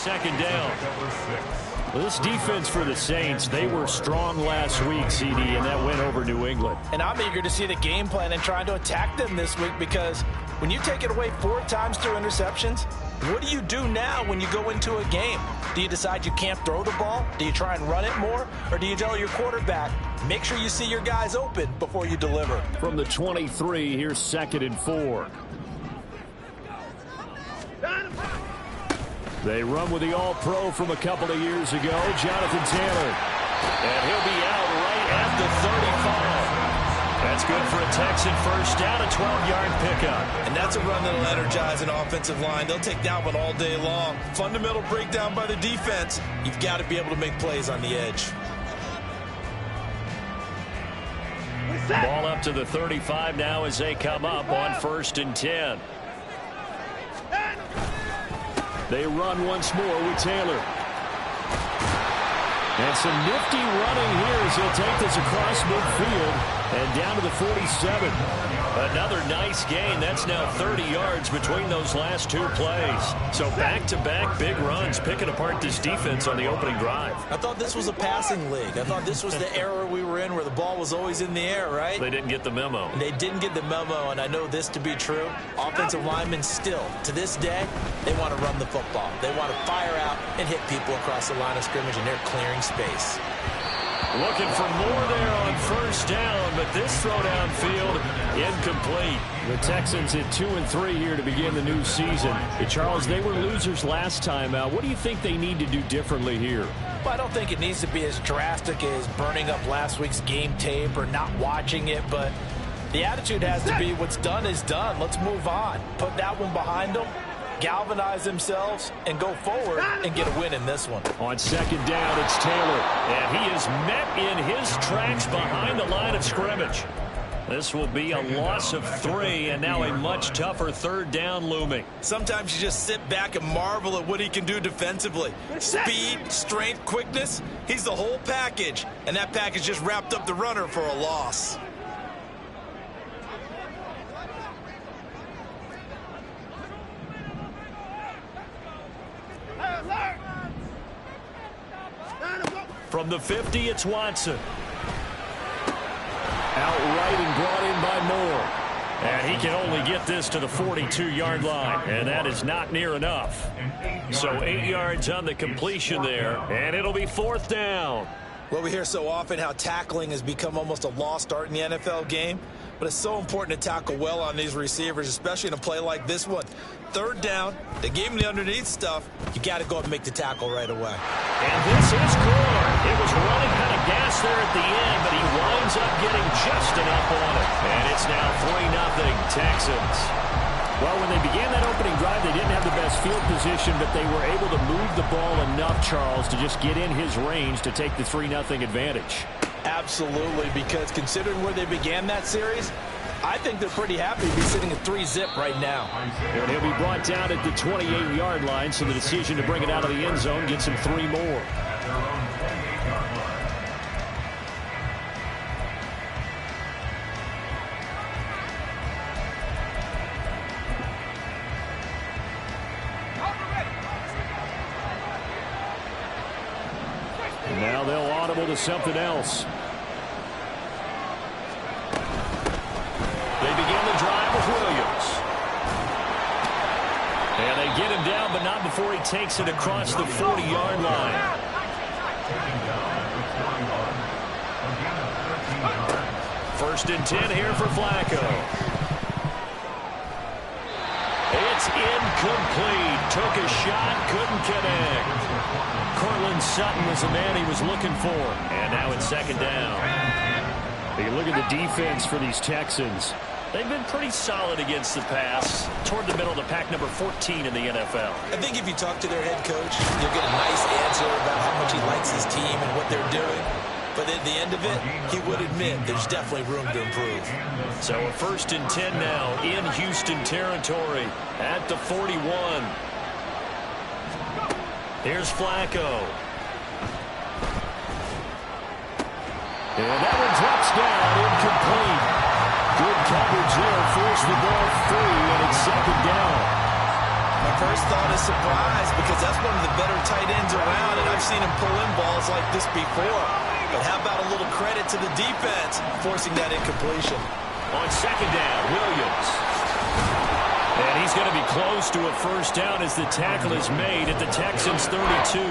second down. Well, this defense for the Saints, they were strong last week, CD, and that went over New England. And I'm eager to see the game plan and trying to attack them this week, because when you take it away 4 times through interceptions, what do you do now when you go into a game? Do you decide you can't throw the ball? Do you try and run it more? Or do you tell your quarterback, make sure you see your guys open before you deliver? From the 23, here's 2nd and 4. They run with the All-Pro from a couple of years ago, Jonathan Taylor. And he'll be out right at the 35. That's good for a Texan first down, a 12-yard pickup. And that's a run that'll energize an offensive line. They'll take that one all day long. Fundamental breakdown by the defense. You've got to be able to make plays on the edge. Ball up to the 35 now as they come up on 1st and 10. They run once more with Taylor. And some nifty running here as he'll take this across midfield and down to the 47. Another nice gain. That's now 30 yards between those last 2 plays. So back-to-back big runs, picking apart this defense on the opening drive. I thought this was a passing league. I thought this was the era we were in where the ball was always in the air, right? They didn't get the memo. And they didn't get the memo, and I know this to be true. Offensive linemen still, to this day, they want to run the football. They want to fire out and hit people across the line of scrimmage, and they're clearing space. Looking for more there on 1st down, but this throw downfield incomplete. The Texans at 2-3 here to begin the new season. Charles, they were losers last time out. What do you think they need to do differently here? Well, I don't think it needs to be as drastic as burning up last week's game tape or not watching it, but the attitude has to be what's done is done. Let's move on. Put that one behind them, galvanize themselves, and go forward and get a win in this one. On 2nd down, it's Taylor, and he is met in his tracks behind the line of scrimmage. This will be a loss of 3, and now a much tougher 3rd down looming. Sometimes you just sit back and marvel at what he can do defensively. Speed, strength, quickness, he's the whole package, and that package just wrapped up the runner for a loss. From the 50, it's Watson. Outright and brought in by Moore. And he can only get this to the 42-yard line, and that is not near enough. So 8 yards on the completion there, and it'll be 4th down. Well, we hear so often how tackling has become almost a lost art in the NFL game, but it's so important to tackle well on these receivers, especially in a play like this one. 3rd down, they gave him the underneath stuff. You got to go up and make the tackle right away. And this is Gore. It was running kind of gas there at the end, but he winds up getting just enough on it. And it's now 3-0 Texans. Well, when they began that opening drive, they didn't have the best field position, but they were able to move the ball enough, Charles, to just get in his range to take the 3-0 advantage. Absolutely, because considering where they began that series, I think they're pretty happy to be sitting at 3-zip right now. And he'll be brought down at the 28-yard line, so the decision to bring it out of the end zone gets him 3 more. And now they'll audible to something else. They begin the drive with Williams. And they get him down, but not before he takes it across the 40-yard line. First and 10 here for Flacco. It's incomplete. Took a shot, couldn't connect. Cortland Sutton was the man he was looking for. And now it's 2nd down. You look at the defense for these Texans. They've been pretty solid against the pass, toward the middle of the pack, number 14 in the NFL. I think if you talk to their head coach, you'll get a nice answer about how much he likes his team and what they're doing. But at the end of it, he would admit there's definitely room to improve. So a 1st and 10 now in Houston territory at the 41. Here's Flacco. And that one drops down, incomplete. Good coverage there, forced the ball free, and it's 2nd down. My first first thought is surprise because that's one of the better tight ends around, and I've seen him pull in balls like this before. But how about a little credit to the defense forcing that incompletion? On second down, Williams. And he's going to be close to a first down as the tackle is made at the Texans' 32. 40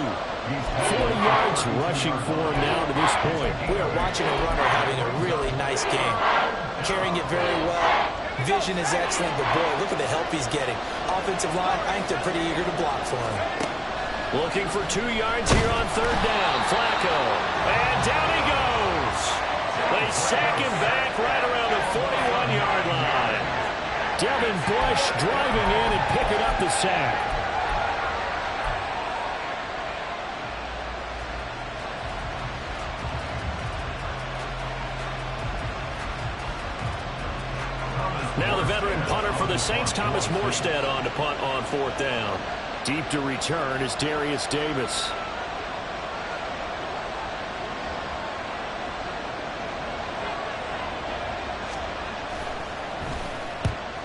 yards rushing for him now to this point. We are watching a runner having a really nice game. Carrying it very well. Vision is excellent, but boy, look at the help he's getting. Offensive line, I think they're pretty eager to block for him. Looking for 2 yards here on third down. Flacco. And down he goes. They sack him back right around the 41-yard line. Devin Bush driving in and picking up the sack. Now the veteran punter for the Saints, Thomas Morstead, on to punt on fourth down. Deep to return is Darius Davis.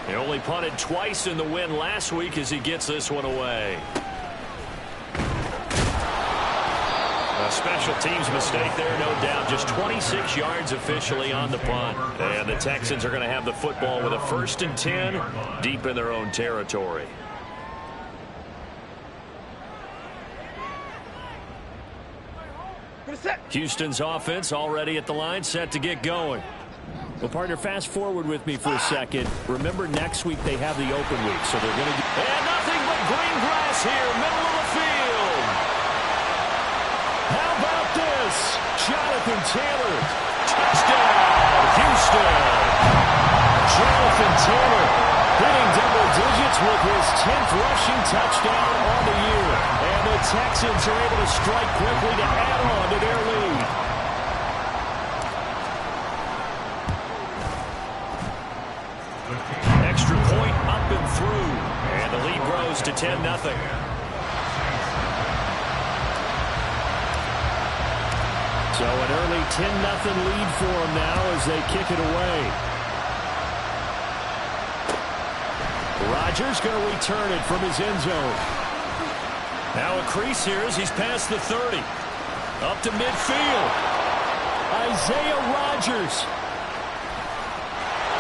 He only punted twice in the win last week as he gets this one away. A special teams mistake there, no doubt. Just 26 yards officially on the punt. And the Texans are going to have the football with a 1st and 10 deep in their own territory. Houston's offense already at the line, set to get going. Well, partner, fast forward with me for a second. Remember, next week they have the open week, so they're going to get... And nothing but green grass here, middle of the field. How about this? Jonathan Taylor. Touchdown, Houston. Jonathan Taylor hitting double digits with his 10th rushing touchdown on the year. And the Texans are able to strike quickly to add on to their lead. Extra point up and through. And the lead grows to 10-0. So an early 10-0 lead for them now as they kick it away. Rodgers going to return it from his end zone. Now a crease here as he's past the 30. Up to midfield. Isaiah Rodgers.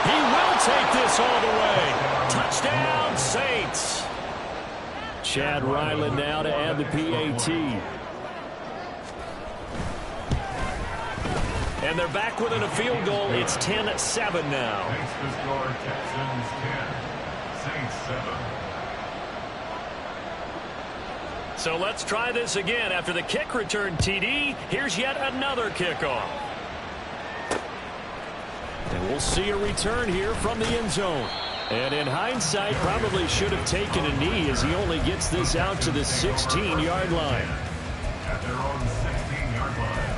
He will take this all the way. Touchdown, Saints. Chad Ryland now to add the PAT. And they're back within a field goal. It's 10-7 now. Texans 10, Saints 7. So let's try this again. After the kick return TD, here's yet another kickoff. And we'll see a return here from the end zone. And in hindsight, probably should have taken a knee as he only gets this out to the 16-yard line. At their own 16-yard line.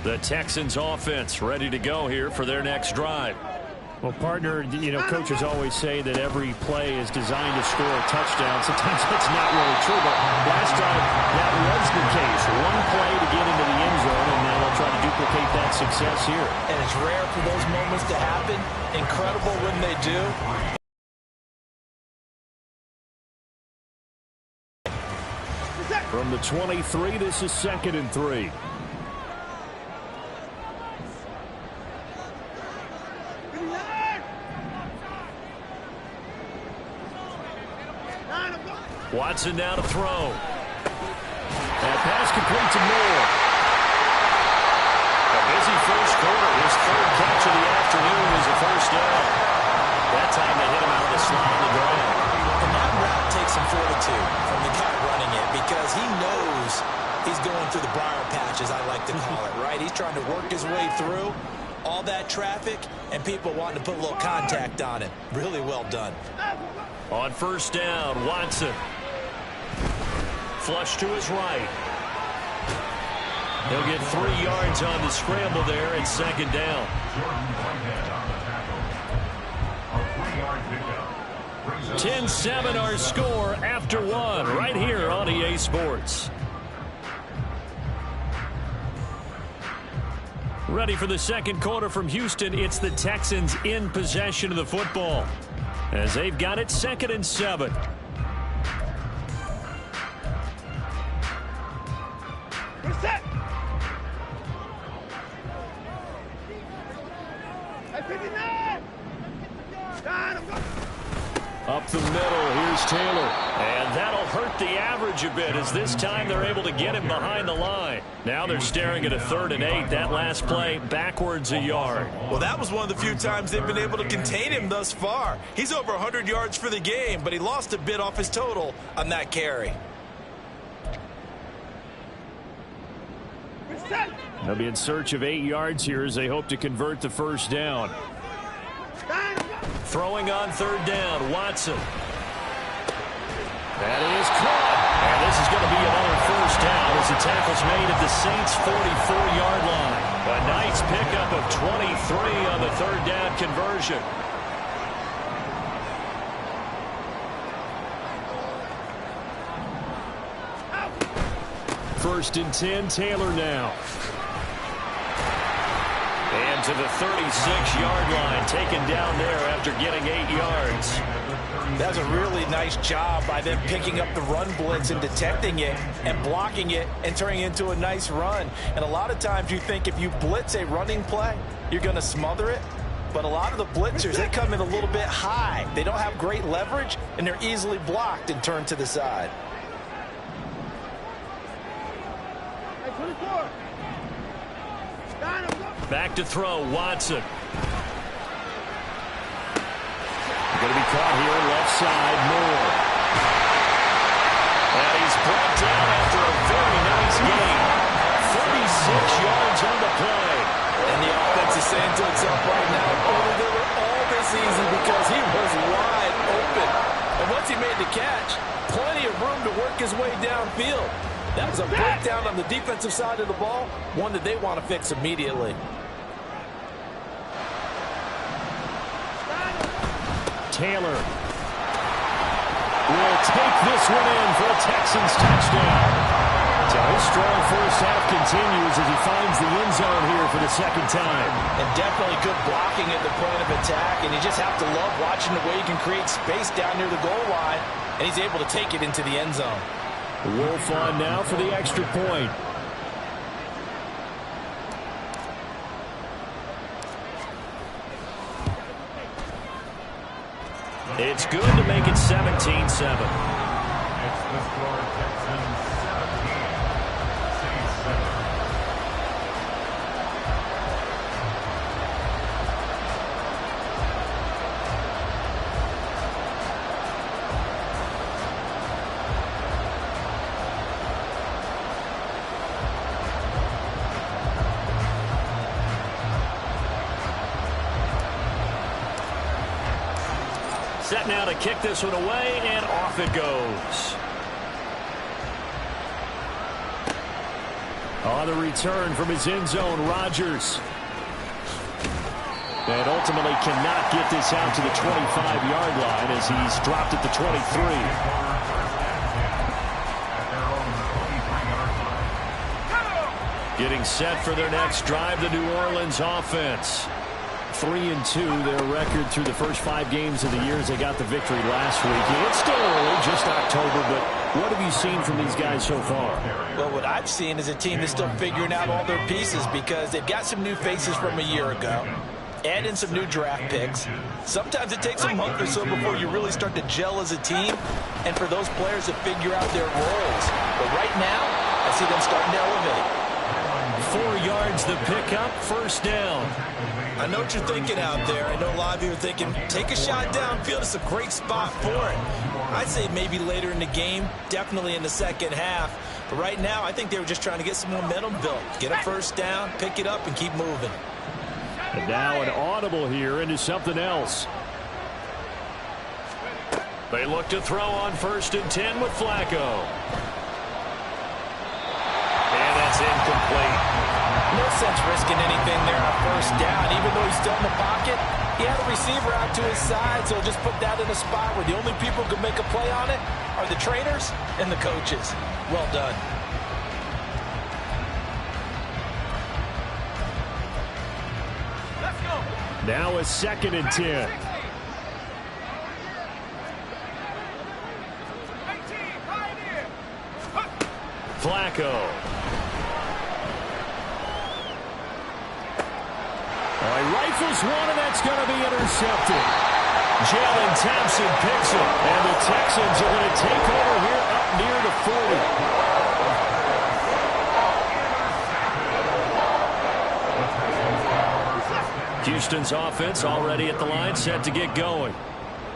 The Texans offense ready to go here for their next drive. Well, partner, you know, coaches always say that every play is designed to score a touchdown. Sometimes that's not really true, but last drive that was the case. One play to get into the end zone, and now they'll try to duplicate that success here. And it's rare for those moments to happen. Incredible when they do. From the 23, this is 2nd and 3. Watson now to throw. And pass complete to Moore. A busy first quarter. His 3rd catch of the afternoon is a first down. That time they hit him out of the slot on the ground. And that route takes some fortitude from the guy running it because he knows he's going through the briar patch, as I like to call it, right? He's trying to work his way through all that traffic and people wanting to put a little contact on it. Really well done. On first down, Watson. Flush to his right. He'll get 3 yards on the scramble there at 2nd down. Jordan Whitehead on the tackle. A 3-yard pickup. 10-7 our score after 1 right here on EA Sports. Ready for the second quarter from Houston. It's the Texans in possession of the football as they've got it 2nd and 7. Set. Up the middle, here's Taylor. And that'll hurt the average a bit as this time they're able to get him behind the line. Now they're staring at a 3rd and 8. That last play backwards a yard. Well, that was one of the few times they've been able to contain him thus far. He's over 100 yards for the game, but he lost a bit off his total on that carry. They'll be in search of 8 yards here as they hope to convert the first down. Throwing on 3rd down, Watson. That is caught. And this is going to be another first down as the tackle's made at the Saints' 44-yard line. A nice pickup of 23 on the 3rd down conversion. First and 10, Taylor now. And to the 36-yard line, taken down there after getting 8 yards. That's a really nice job by them picking up the run blitz and detecting it and blocking it and turning it into a nice run. And a lot of times you think if you blitz a running play, you're going to smother it. But a lot of the blitzers, they come in a little bit high. They don't have great leverage, and they're easily blocked and turned to the side. Back to throw, Watson. Going to be caught here, left side, Moore. And he's brought down after a very nice game. 36 yards on the play. And the offense is saying to itself right now, only they were all this easy because he was wide open. And once he made the catch, plenty of room to work his way downfield. That was a breakdown on the defensive side of the ball, one that they want to fix immediately. Taylor will take this one in for a Texans touchdown. So his strong first half continues as he finds the end zone here for the second time. And definitely good blocking at the point of attack, and you just have to love watching the way he can create space down near the goal line, and he's able to take it into the end zone. Wolf on now for the extra point. It's good to make it 17-7. It's the score, Texans 17, Saints 7. Set now to kick this one away, and off it goes. On the return from his end zone, Rodgers. And ultimately cannot get this out to the 25-yard line as he's dropped at the 23. Getting set for their next drive, the New Orleans offense. 3-2, their record through the first 5 games of the year as they got the victory last week. It's still early, just October, but what have you seen from these guys so far? Well, what I've seen is a team that's still figuring out all their pieces because they've got some new faces from a year ago. Add in some new draft picks. Sometimes it takes a month or so before you really start to gel as a team and for those players to figure out their roles. But right now, I see them starting to elevate. 4 yards the pickup, first down. I know what you're thinking out there. I know a lot of you are thinking, take a shot downfield. It's a great spot for it. I'd say maybe later in the game, definitely in the second half. But right now, I think they were just trying to get some momentum built. Get a first down, pick it up, and keep moving. And now an audible here into something else. They look to throw on 1st and 10 with Flacco. And that's incomplete. No sense risking anything there on first down. Even though he's still in the pocket, he had a receiver out to his side, so just put that in a spot where the only people who can make a play on it are the trainers and the coaches. Well done. Now a 2nd and 10. Flacco. He rifles one, and that's going to be intercepted. Jalen Thompson picks it, and the Texans are going to take over here up near the 40. Houston's offense already at the line, set to get going.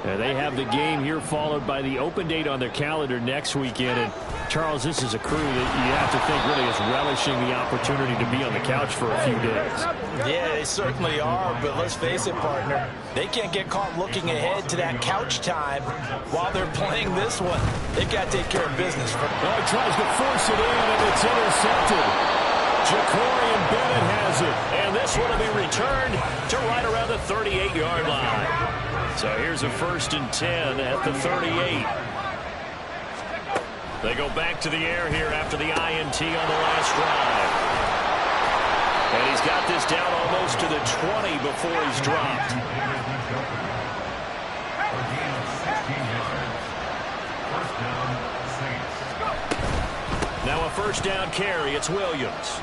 And they have the game here followed by the open date on their calendar next weekend. And Charles, this is a crew that you have to think really is relishing the opportunity to be on the couch for a few days. Yeah, they certainly are, but let's face it, partner. They can't get caught looking ahead to that couch time while they're playing this one. They've got to take care of business. He tries to force it in, and it's intercepted. Jacorian Bennett has it, and this one will be returned to right around the 38-yard line. So here's a 1st and 10 at the 38. They go back to the air here after the INT on the last drive. And he's got this down almost to the 20 before he's dropped. Now a 1st down carry. It's Williams.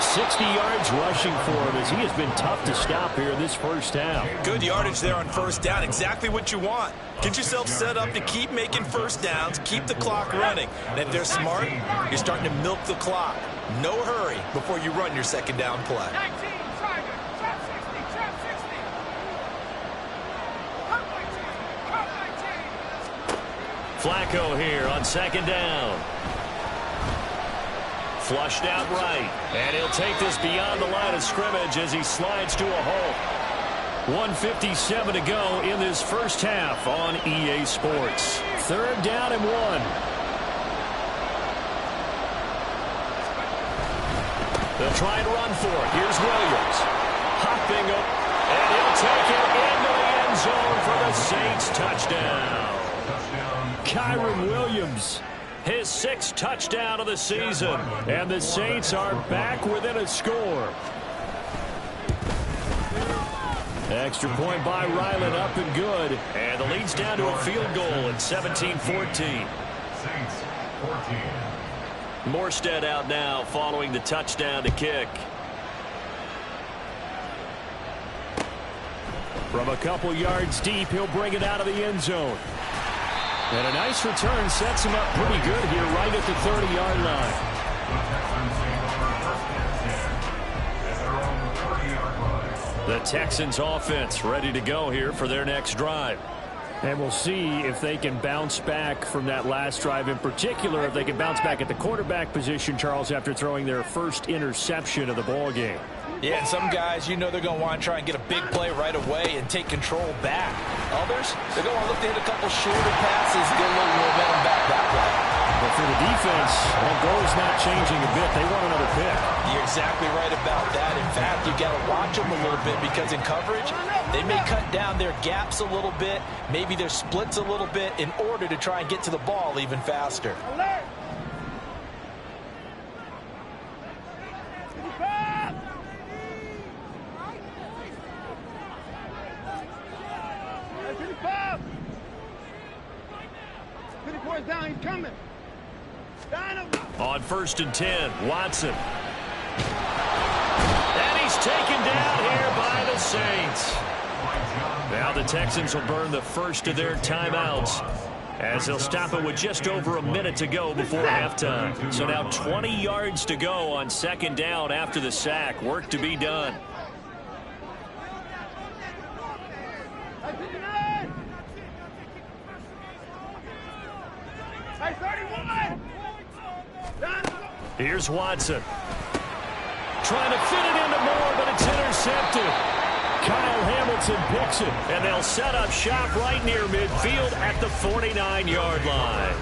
60 yards rushing for him as he has been tough to stop here in this 1st half. Good yardage there on 1st down. Exactly what you want. Get yourself set up to keep making 1st downs, keep the clock running. And if they're smart, you're starting to milk the clock. No hurry before you run your 2nd down play. 19, trap 60, trap 60. Flacco here on 2nd down. Flushed out right, and he'll take this beyond the line of scrimmage as he slides to a hole. 1:57 to go in this 1st half on EA Sports. 3rd down and 1. They'll try and run for it. Here's Williams. Hopping up, and he'll take it into the end zone for the Saints touchdown. Kyren Williams. His 6th touchdown of the season. And the Saints are back within a score. Extra point by Ryland, up and good. And the lead's down to a field goal at 17-14. Saints 14. Morstead out now following the touchdown to kick. From a couple yards deep, he'll bring it out of the end zone. And a nice return sets him up pretty good here right at the 30-yard line. The Texans offense ready to go here for their next drive. And we'll see if they can bounce back from that last drive, in particular if they can bounce back at the quarterback position, Charles, after throwing their 1st interception of the ball game. Yeah, and some guys, you know they're going to want to try and get a big play right away and take control back. Others, they're going to look to hit a couple shorter passes, get a little momentum back that way. But for the defense, that goal's not changing a bit. They want another pick. You're exactly right about that. In fact, you got to watch them a little bit because in coverage, they may cut down their gaps a little bit, maybe their splits a little bit in order to try and get to the ball even faster. Alert! Down, he's coming. On 1st and 10, Watson. And he's taken down here by the Saints. Now the Texans will burn the 1st of their timeouts as they'll stop it with just over a minute to go before halftime. So now 20 yards to go on 2nd down after the sack. Work to be done. Here's Watson. Trying to fit it into Moore, but it's intercepted. Kyle Hamilton picks it, and they'll set up shop right near midfield at the 49-yard line.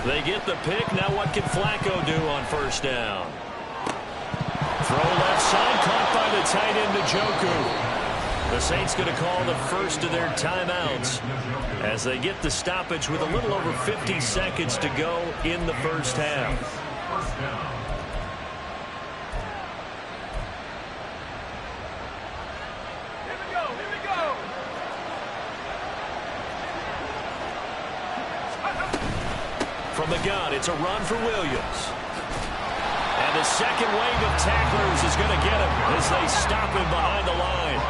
They get the pick. Now what can Flacco do on 1st down? Throw left side, caught by the tight end, Njoku. The Saints going to call the first of their timeouts as they get the stoppage with a little over 50 seconds to go in the first half. First down. From the gun, it's a run for Williams. And the second wave of tacklers is going to get him as they stop him behind the line.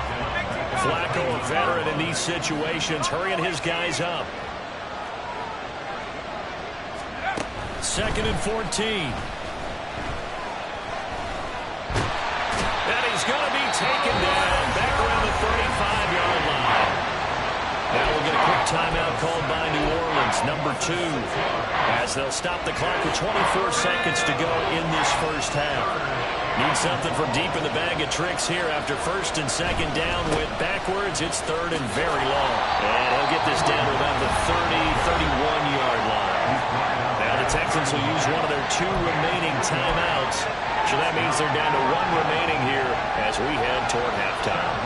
Flacco, a veteran in these situations, hurrying his guys up. 2nd and 14. And he's going to be taken down back around the 35-yard line. Now we'll get a quick timeout called by New Orleans, number 2, as they'll stop the clock with 24 seconds to go in this first half. Need something from deep in the bag of tricks here after 1st and 2nd down. Went backwards. It's 3rd and very long. And he'll get this down to about the 31-yard line. Now the Texans will use one of their 2 remaining timeouts. So that means they're down to 1 remaining here as we head toward halftime.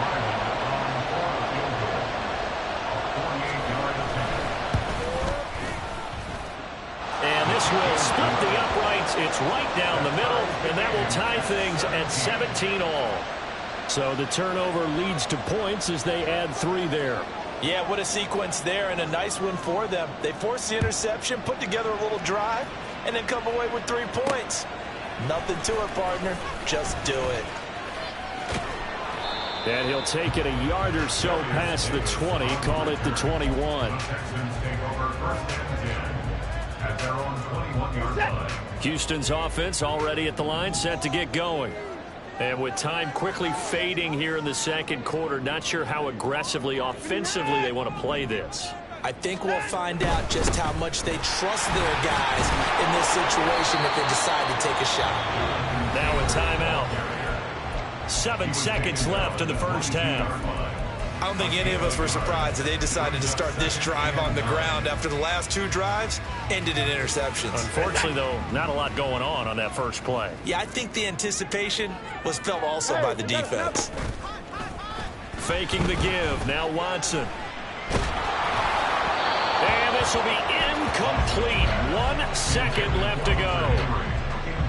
Will split the uprights. It's right down the middle, and that will tie things at 17 all. So the turnover leads to points as they add 3 there. Yeah, what a sequence there, and a nice one for them. They forced the interception, put together a little drive, and then come away with 3 points. Nothing to it, partner. Just do it. And he'll take it a yard or so past the 20, call it the 21. Texans take over 1st and 10 at their own 21-yard line. Houston's offense already at the line, set to get going. And with time quickly fading here in the second quarter, not sure how aggressively, offensively they want to play this. I think we'll find out just how much they trust their guys in this situation if they decide to take a shot. Now a timeout. 7 seconds left in the first half. I don't think any of us were surprised that they decided to start this drive on the ground after the last 2 drives ended in interceptions. Unfortunately, though, not a lot going on that first play. Yeah, I think the anticipation was felt also by the defense. Faking the give. Now Watson. And this will be incomplete. 1 second left to go.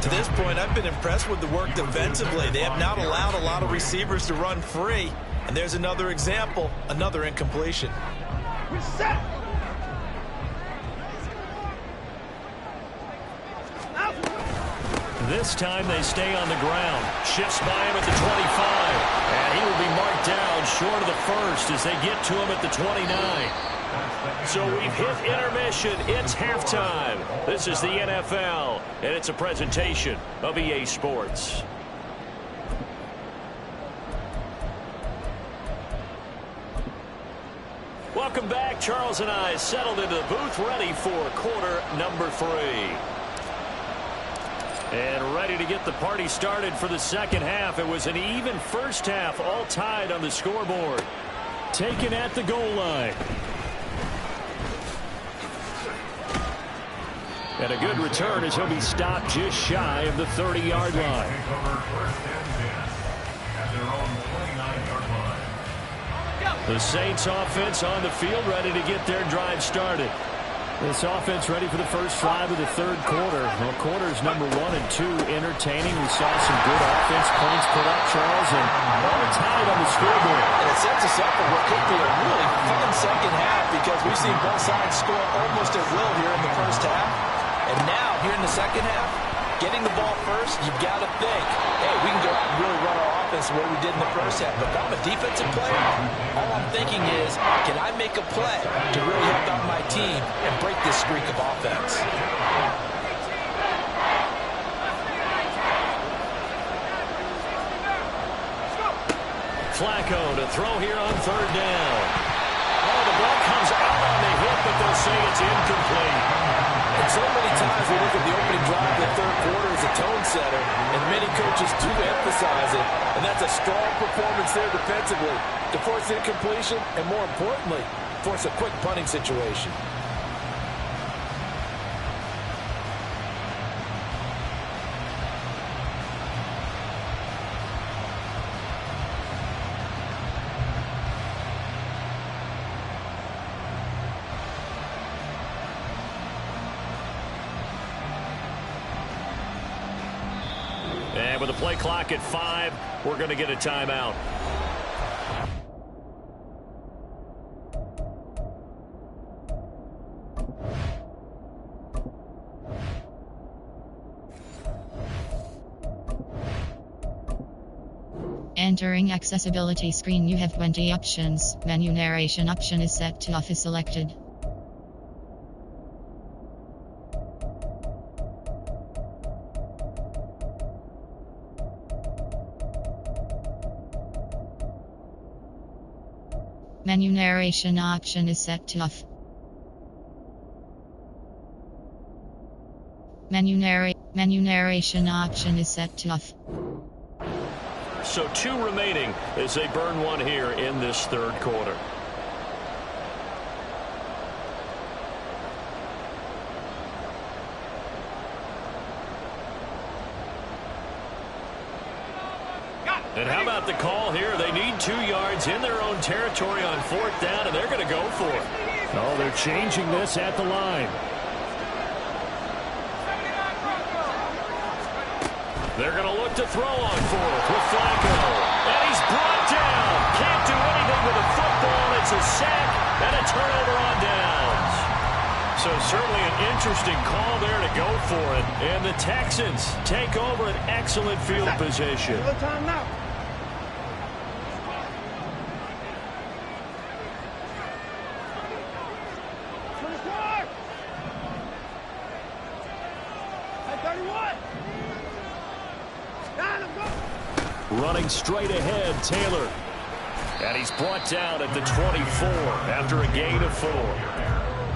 To this point, I've been impressed with the work defensively. They have not allowed a lot of receivers to run free. And there's another example, another incompletion. We're set. This time they stay on the ground. Shifts by him at the 25. And he will be marked down short of the first as they get to him at the 29. So we've hit intermission. It's halftime. This is the NFL, and it's a presentation of EA Sports. Welcome back. Charles and I settled into the booth, ready for quarter number 3. And ready to get the party started for the second half. It was an even first half, all tied on the scoreboard. Taken at the goal line. And a good return as he'll be stopped just shy of the 30-yard line. The Saints offense on the field, ready to get their drive started. This offense ready for the first drive of the third quarter. Well, quarters number 1 and 2 entertaining. We saw some good offense points put up, Charles, and all tied on the scoreboard. And it sets us up for what could be a really fun second half because we've seen both sides score almost at will here in the first half. And now, here in the second half, getting the ball first, you've got to think, hey, we can go out and really run our offense the way we did in the first half. But if I'm a defensive player, all I'm thinking is, can I make a play to really help out my team and break this streak of offense? Flacco to throw here on 3rd down. Oh, the ball comes out on the hit, but they'll say it's incomplete. And so many times we look at the opening drive of the third quarter as a tone setter, and many coaches do emphasize it, and that's a strong performance there defensively to force incompletion and, more importantly, force a quick punting situation. with the play clock at 5, we're going to get a timeout. Entering accessibility screen, you have 20 options. Menu narration option is set to off is selected. Menu narration option is set to off. Menu narration option is set to off. So 2 remaining as they burn 1 here in this third quarter. And how about the call here? They need 2 yards in their own territory on 4th down, and they're going to go for it. Oh, they're changing this at the line. They're going to look to throw on 4th with Flacco. And he's brought down. Can't do anything with the football. It's a sack and a turnover on downs. So certainly an interesting call there to go for it. And the Texans take over an excellent field position. Good time now. Running straight ahead, Taylor. And he's brought down at the 24 after a gain of 4.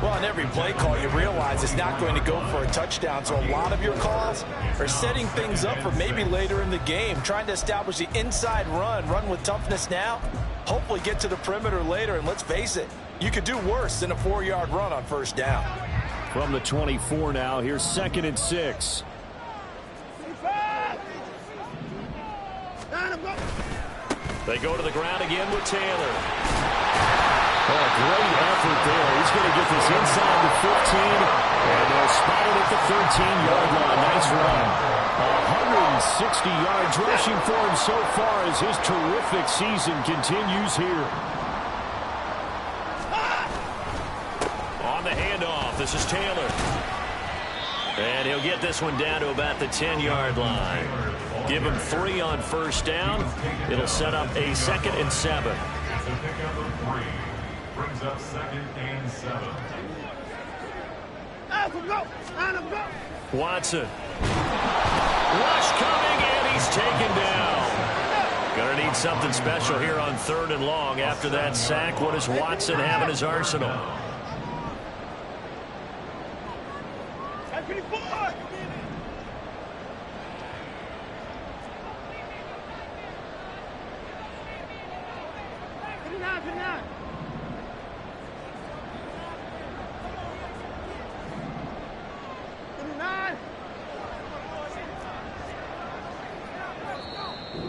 Well, on every play call, you realize it's not going to go for a touchdown. So a lot of your calls are setting things up for maybe later in the game, trying to establish the inside run with toughness now, hopefully get to the perimeter later. And let's face it, you could do worse than a 4-yard run on 1st down. From the 24 now, here's 2nd and 6. They go to the ground again with Taylor. Oh, great effort there. He's going to get this inside the 15, and they'll spot it at the 13-yard line. Nice run. 160 yards rushing for him so far as his terrific season continues here. On the handoff, this is Taylor. And he'll get this one down to about the 10-yard line. Give him 3 on 1st down. It'll set up a 2nd and 7. It's a pickup of 3. Brings up 2nd and 7. Watson. Rush coming, and he's taken down. Gonna need something special here on 3rd and long. After that sack, what does Watson have in his arsenal?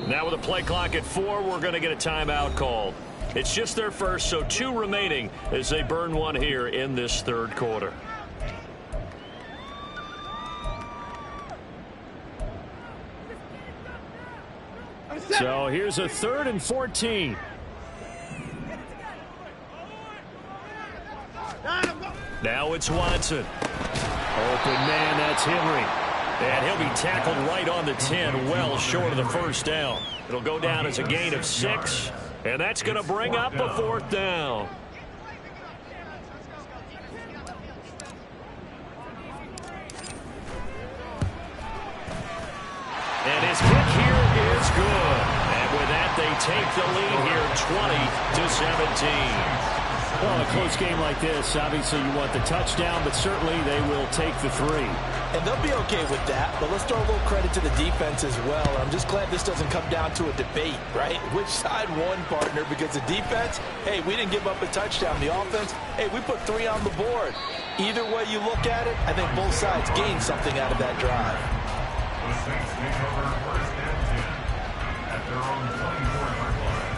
Now with a play clock at 4, we're going to get a timeout called. It's just their first, so 2 remaining as they burn 1 here in this third quarter. So here's a 3rd and 14. Now it's Watson. Open man, that's Henry. And he'll be tackled right on the 10, well short of the 1st down. It'll go down as a gain of 6, and that's going to bring up a 4th down. And his kick here is good. And with that, they take the lead here 20-17. Well, a close game like this, obviously you want the touchdown, but certainly they will take the 3. And they'll be okay with that, but let's throw a little credit to the defense as well. I'm just glad this doesn't come down to a debate, right? Which side won, partner? Because the defense, hey, we didn't give up a touchdown. The offense, hey, we put 3 on the board. Either way you look at it, I think both sides gained something out of that drive. The Saints take over 1st and 10 at their own 24-yard line.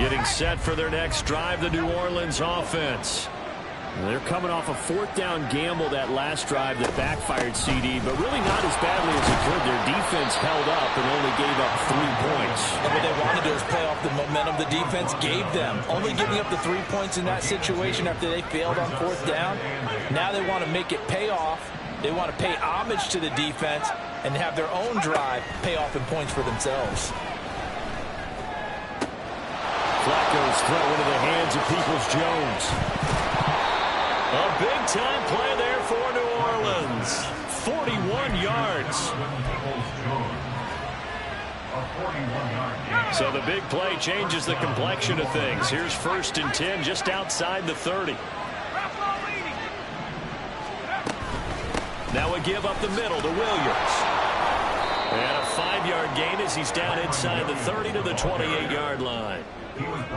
Getting set for their next drive, the New Orleans offense. They're coming off a fourth down gamble that last drive that backfired, CD, but really not as badly as it could. Their defense held up and only gave up 3 points. And what they wanted to do is play off the momentum the defense gave them. Only giving up the 3 points in that situation after they failed on fourth down. Now they want to make it pay off. They want to pay homage to the defense and have their own drive pay off in points for themselves. Flacco's throw into the hands of Peoples-Jones. A big-time play there for New Orleans. 41 yards. So the big play changes the complexion of things. Here's 1st and 10 just outside the 30. Now a give up the middle to Williams. And a 5-yard gain as he's down inside the 30 to the 28-yard line.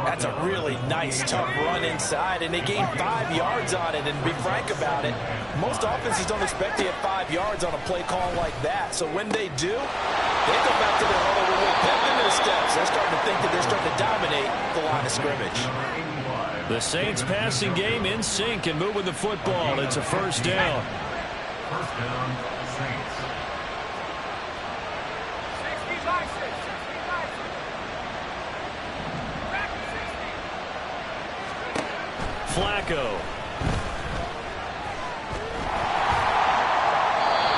That's a really nice, tough run inside, and they gained 5 yards on it. And to be frank about it, most offenses don't expect to get 5 yards on a play call like that. So when they do, they go back to their huddle with a little pep in their steps. They're starting to think that they're starting to dominate the line of scrimmage. The Saints passing game in sync and moving the football. It's a 1st down. 1st down, Saints. Flacco.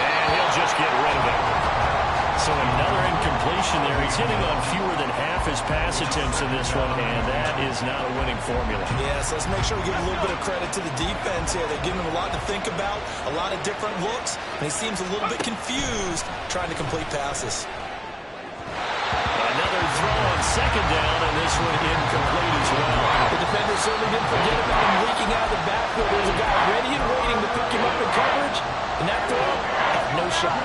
And he'll just get rid of it. So another incompletion there. He's hitting on fewer than half his pass attempts in this one, and that is not a winning formula. Yes, let's make sure we give a little bit of credit to the defense here. They're giving him a lot to think about, a lot of different looks, and he seems a little bit confused trying to complete passes. Another throw on 2nd down, and this one incomplete as well. The defender certainly didn't forget about him leaking out of the backfield. There's a guy ready and waiting to pick him up in coverage, and that throw had no shot.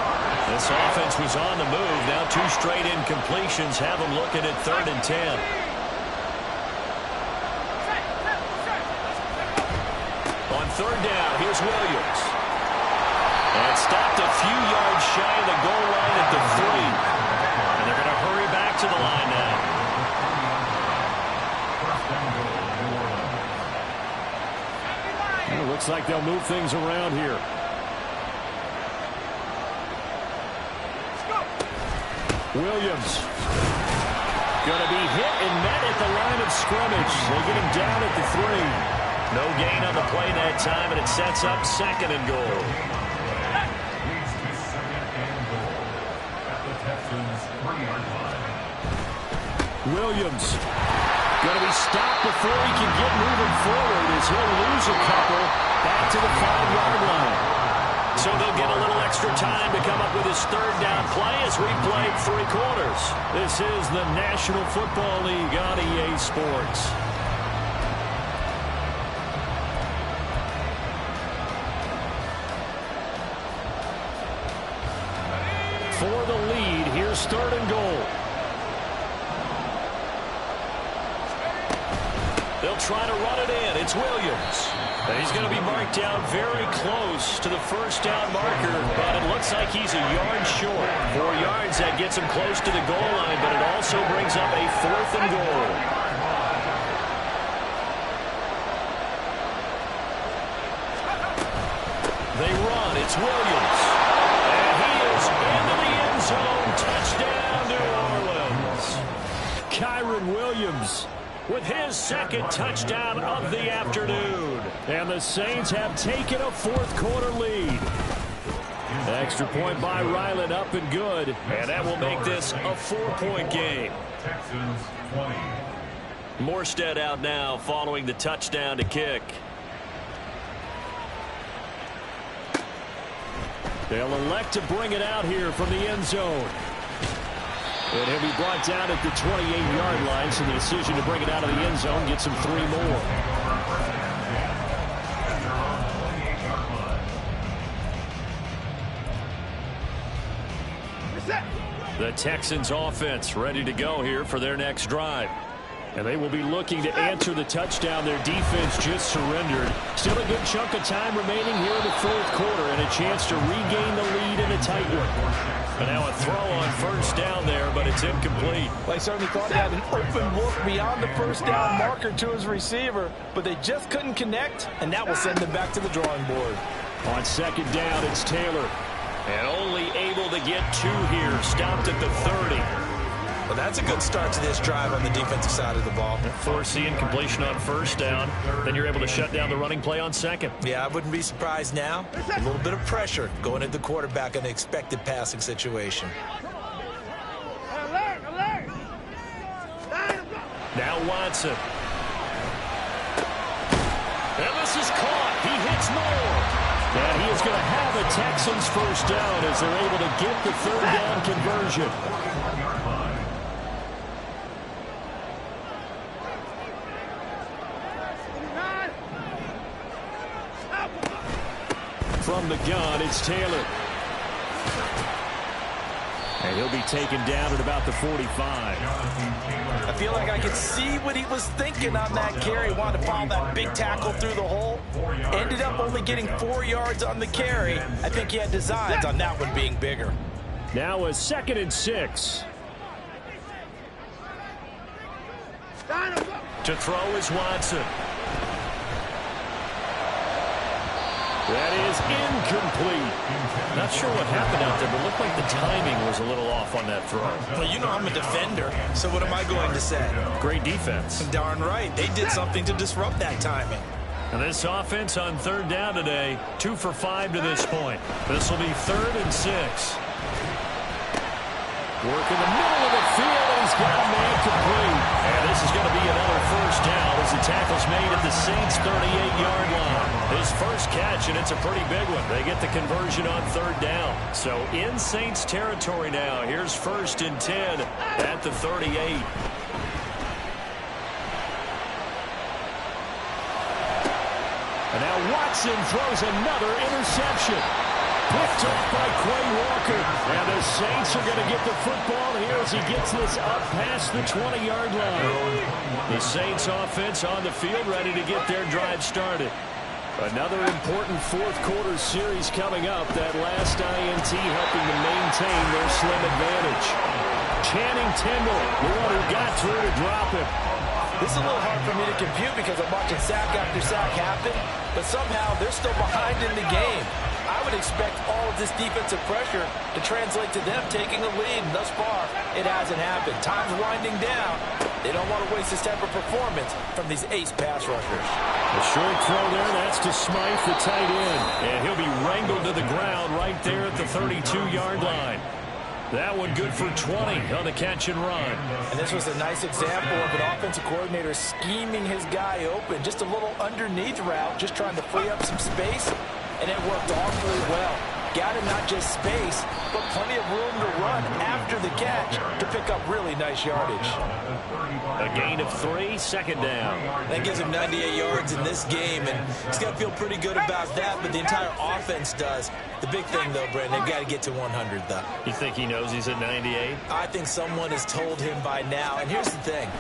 This offense was on the move. Now 2 straight incompletions have them looking at 3rd and 10. On 3rd down, here's Williams. And stopped a few yards shy of the goal line at the 3. And they're going to hurry back to the line now. It looks like they'll move things around here. Williams. Going to be hit and met at the line of scrimmage. They get him down at the 3. No gain on the play that time, and it sets up 2nd and goal. Williams. Going to be stopped before he can get moving forward as he'll lose a couple back to the 5-yard line. So they'll get a little extra time to come up with his 3rd down play as we played 3 quarters. This is the National Football League on EA Sports. For the lead, here's 3rd and goal. They'll try to run it in. It's Williams. And he's going to be marked down very close to the 1st down marker, but it looks like he's a yard short. 4 yards, that gets him close to the goal line, but it also brings up a 4th and goal. They run. It's Williams. And he is into the end zone. Touchdown, New Orleans. Kyren Williams with his 2nd touchdown of the afternoon. And the Saints have taken a 4th quarter lead. Extra point by Ryland, up and good. And that will make this a 4-point game. Texans 20. Morstead out now following the touchdown to kick. They'll elect to bring it out here from the end zone. And he'll be brought down at the 28-yard line, so the decision to bring it out of the end zone gets him 3 more. The Texans offense ready to go here for their next drive. And they will be looking to answer the touchdown their defense just surrendered. Still a good chunk of time remaining here in the 4th quarter and a chance to regain the lead in a tight one. And now a throw on first down there, but it's incomplete. Well, he certainly thought he had an open look beyond the first down marker to his receiver, but they just couldn't connect, and that will send them back to the drawing board. On second down, it's Taylor. And only able to get 2 here. Stopped at the 30. Well, that's a good start to this drive on the defensive side of the ball. Force the incompletion on first down. Then you're able to shut down the running play on second. Yeah, I wouldn't be surprised now. A little bit of pressure going at the quarterback in the expected passing situation. Alert, alert. Now Watson. And this is caught. He hits Moore. And he is going to have a Texans first down as they're able to get the third down conversion. From the gun, it's Taylor. And he'll be taken down at about the 45. I feel like I could see what he was thinking on that carry. Wanted to follow that big tackle through the hole. Ended up only getting 4 yards on the carry. I think he had designs on that one being bigger. Now a 2nd and 6. To throw is Watson. That is incomplete. Not sure what happened out there, but it looked like the timing was a little off on that throw. Well, you know I'm a defender, so what am I going to say? Great defense. Darn right. They did something to disrupt that timing. And this offense on third down today, 2 for 5 to this point. This will be 3rd and 6. Work in the middle of the field, and he's got a man complete. And this is going to be another first down as the tackle's made at the Saints' 38-yard line. His first catch, and it's a pretty big one. They get the conversion on third down. So in Saints territory now. Here's 1st and 10 at the 38. And now Watson throws another interception. Picked off by Quay Walker. And the Saints are going to get the football here as he gets this up past the 20-yard line. The Saints offense on the field ready to get their drive started. Another important fourth-quarter series coming up. That last INT helping to maintain their slim advantage. Channing Tindall, the one who got through to drop him. This is a little hard for me to compute because I'm watching sack after sack happen, but somehow they're still behind in the game. I would expect all of this defensive pressure to translate to them taking a lead. Thus far, it hasn't happened. Time's winding down. They don't want to waste this type of performance from these ace pass rushers. A short throw there. That's to Smythe, the tight end. And he'll be wrangled to the ground right there at the 32-yard line. That one good for 20 on the catch and run. And this was a nice example of an offensive coordinator scheming his guy open. Just a little underneath route, just trying to free up some space. And it worked awfully well. Got him not just space, but plenty of room to run after the catch to pick up really nice yardage. A gain of 3, 2nd down. That gives him 98 yards in this game, and he's got to feel pretty good about that, but the entire offense does. The big thing, though, Brandon, they've got to get to 100, though. You think he knows he's at 98? I think someone has told him by now, and here's the thing.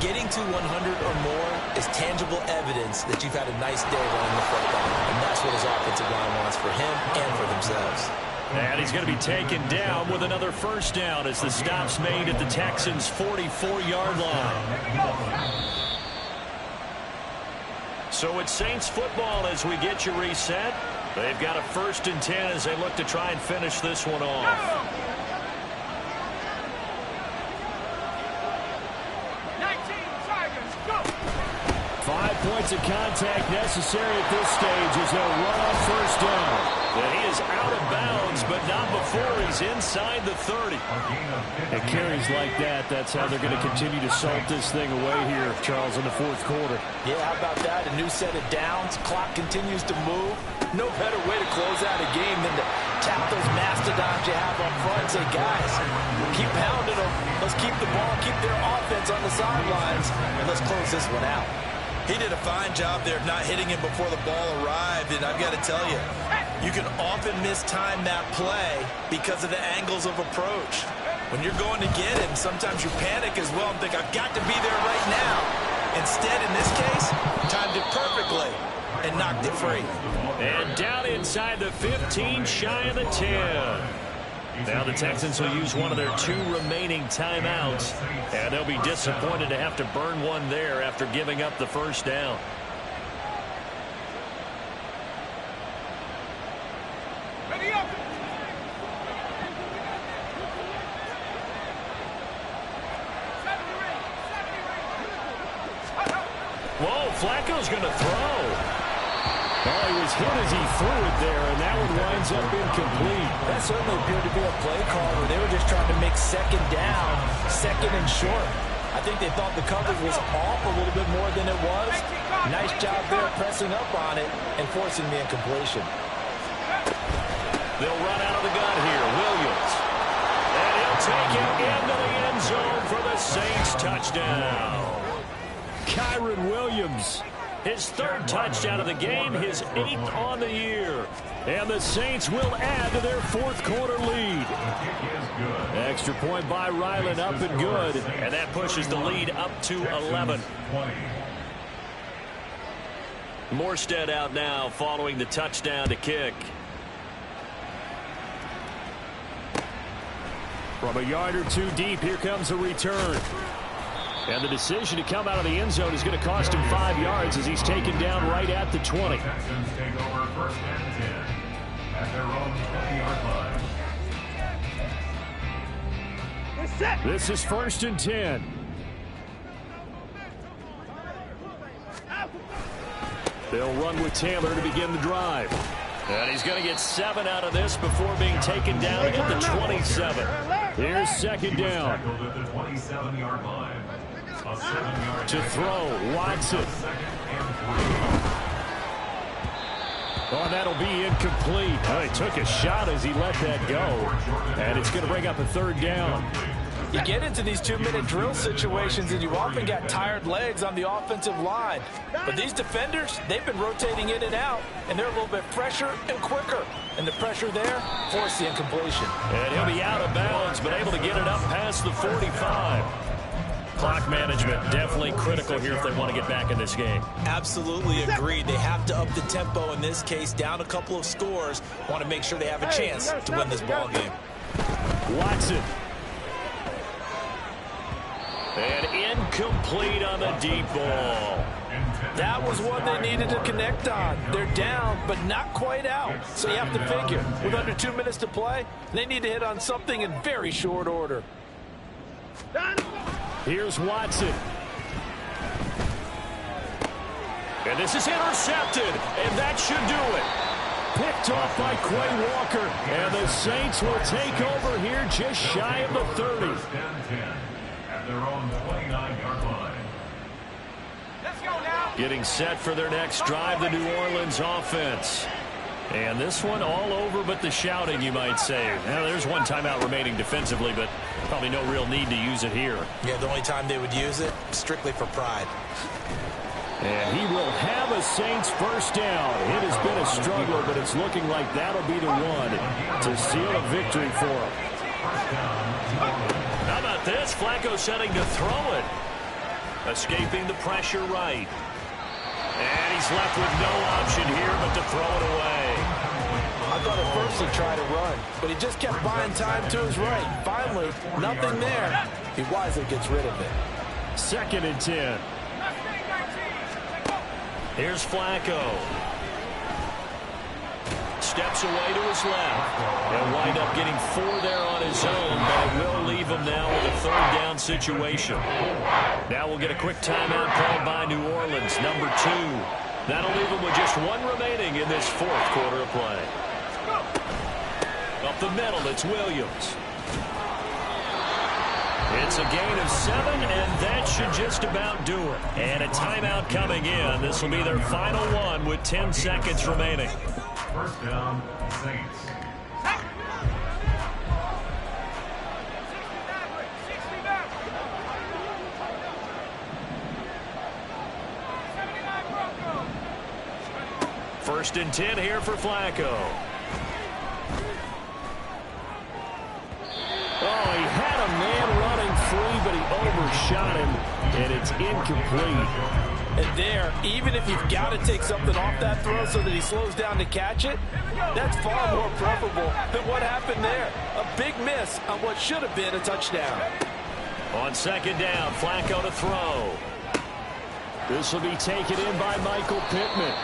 Getting to 100 or more is tangible evidence that you've had a nice day running the football, and that's what his offensive line wants for him and for themselves. And he's going to be taken down with another first down as the stop's made at the Texans' 44-yard line. So it's Saints football as we get you reset. They've got a 1st and 10 as they look to try and finish this one off. 5 points of contact necessary at this stage as they'll run on first down. And he is out of bounds, but not before he's inside the 30. And carries like that, that's how they're going to continue to salt this thing away here, Charles, in the fourth quarter. Yeah, how about that? A new set of downs. Clock continues to move. No better way to close out a game than to tap those mastodons you have up front and say, guys, keep pounding them. Let's keep the ball, keep their offense on the sidelines, and let's close this one out. He did a fine job there of not hitting him before the ball arrived, and I've got to tell you, you can often mistime that play because of the angles of approach. When you're going to get him, sometimes you panic as well and think, I've got to be there right now. Instead, in this case, timed it perfectly and knocked it free. And down inside the 15, shy of the 10. Now the Texans will use one of their 2 remaining timeouts, and they'll be disappointed to have to burn one there after giving up the first down. Ready up. Whoa, Flacco's going to throw. Well, he was hit as he threw it there, and that one winds up incomplete. That certainly appeared to be a play call where they were just trying to make second down, second and short. I think they thought the coverage was off a little bit more than it was. Nice job there pressing up on it and forcing the incompletion. They'll run out of the gun here. Williams. And he'll take it into the end zone for the Saints touchdown. Kyren Williams, his 3rd touchdown of the game, his 8th on the year. And the Saints will add to their 4th quarter lead. Extra point by Ryland, up and good. And that pushes the lead up to 11. Morstead out now following the touchdown to kick. From a yard or 2 deep, here comes a return. And the decision to come out of the end zone is going to cost him 5 yards as he's taken down right at the 20. Texans take over 1st and 10 at their own 20-yard line. This is 1st and 10. They'll run with Taylor to begin the drive. And he's going to get 7 out of this before being taken down at the 27. Here's 2nd down. Tackled at the 27-yard line. A 7-yard To throw, Watson. Oh, that'll be incomplete. Oh, he took a shot as he let that go. And it's going to bring up a 3rd down. You get into these 2-minute drill situations and you often got tired legs on the offensive line. But these defenders, they've been rotating in and out, and they're a little bit fresher and quicker. And the pressure there forced the incompletion. And he'll be out of bounds, but able to get it up past the 45. Clock management definitely critical here if they want to get back in this game. Absolutely agreed. They have to up the tempo in this case, down a couple of scores. Want to make sure they have a chance to win this ball game. Watson. And incomplete on the deep ball. That was one they needed to connect on. They're down, but not quite out. So you have to figure, with under 2 minutes to play, they need to hit on something in very short order. Here's Watson. And this is intercepted, and that should do it. Picked off by Quay Walker. And the Saints will take over here just shy of the 30. 1st and 10 at their own 29-yard line. Let's go now. Getting set for their next drive, the New Orleans offense. And this one all over but the shouting, you might say. Now, there's one timeout remaining defensively, but probably no real need to use it here. Yeah, the only time they would use it, strictly for pride. And he will have a Saints 1st down. It has been a struggle, but it's looking like that'll be the one to seal a victory for him. How about this? Flacco setting to throw it. Escaping the pressure right. And he's left with no option here but to throw it away. I thought at first he'd try to run, but he just kept buying time to his right. Finally, nothing there. He wisely gets rid of it. 2nd and 10. Here's Flacco. Steps away to his left. He'll wind up getting 4 there on his own, but it will leave him now with a 3rd down situation. Now we'll get a quick timeout called by New Orleans, number 2. That'll leave him with just 1 remaining in this 4th quarter of play. Up the middle, it's Williams. It's a gain of 7, and that should just about do it. And a timeout coming in. This will be their final one with 10 seconds remaining. 1st down, Saints. First and 10 here for Flacco. Oh, he had a man running free, but he overshot him, and it's incomplete. And there, even if you've got to take something off that throw so that he slows down to catch it, that's far more preferable than what happened there. A big miss on what should have been a touchdown. On second down, Flacco to throw. This will be taken in by Michael Pittman.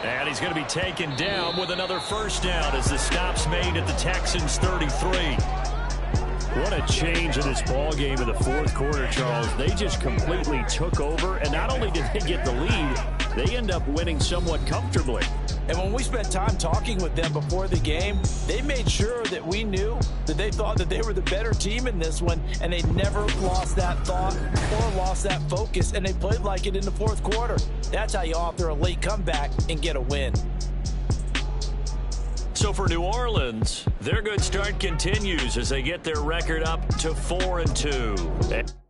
And he's going to be taken down with another first down as the stop's made at the Texans' 33. What a change in this ball game in the fourth quarter, Charles. They just completely took over, and not only did they get the lead, they end up winning somewhat comfortably. And when we spent time talking with them before the game, they made sure that we knew that they thought that they were the better team in this one, and they never lost that thought or lost that focus, and they played like it in the fourth quarter. That's how you author a late comeback and get a win. So for New Orleans, their good start continues as they get their record up to 4-2.